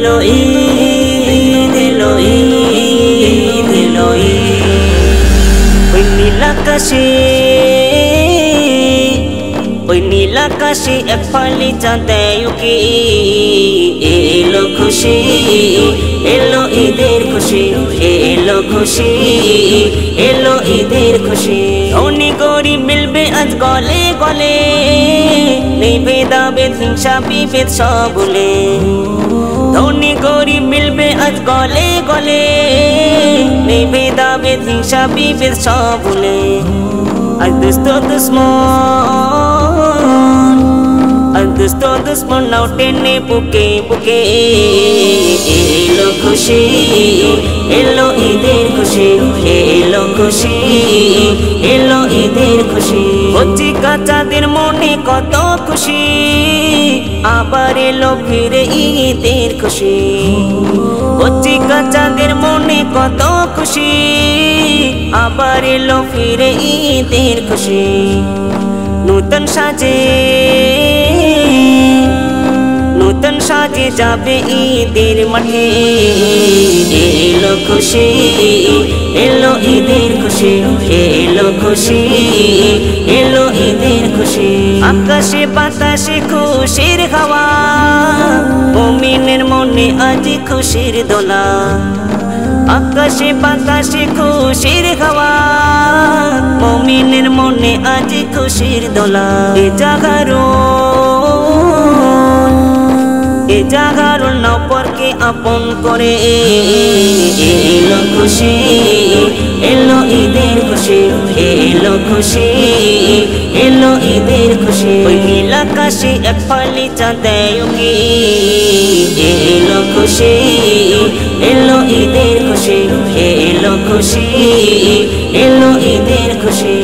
এলো ঈদ এলো ঈদ এলো ঈদ ওই নীল আকাশে ওই নীল আকাশে এক ফালি চাঁদের কি এলো খুশি এলো ঈদের খুশি এলো খুশি এলো ঈদের খুশি ধনী গরিব মিলবে আজ গলে গলে নেই ভেদাভেদ হিংসা বিভেদ সব ভুলে ধনী গরিব মিলবে আজ গলে গলে নেই ভেদাভেদ হিংসা বিভেদ সব ভুলে আজ দুষ্ট দুশ্মন আজ দুষ্ট দুশ্মন নাও টেনে বুকে বুকে এলো খুশি এলো ঈদের খুশি এলো খুশি এলো ঈদের খুশি কচি কাচাদের মনে কত খুশি আবার এলো ফিরে ঈদের খুশি কচি কাচাদের মনে কত খুশি আবার এলো ফিরে ঈদের খুশি নূতন সাজে নূতন সাজে যাবে ঈদের মাঠে এলো খুশি এলো ঈদের খুশি এলো খুশি এলো ঈদের খুশি আকাশে বাতাসে খুশির হাওয়া মুমিনের মনে আজ খুশির দোলা আকাশে বাতাসে খুশির হাওয়া মুমিনের মনে আজ খুশির দোলা এ জাগারুন নাও পরকে আপন করে এলো খুশি এলো ঈদের খুশি এলো খুশি এলো ঈদের খুশি ওই নীল আকাশে এক ফালি চাঁদের কি এলো খুশি এলো ঈদের খুশি এলো খুশি এলো ঈদের খুশি।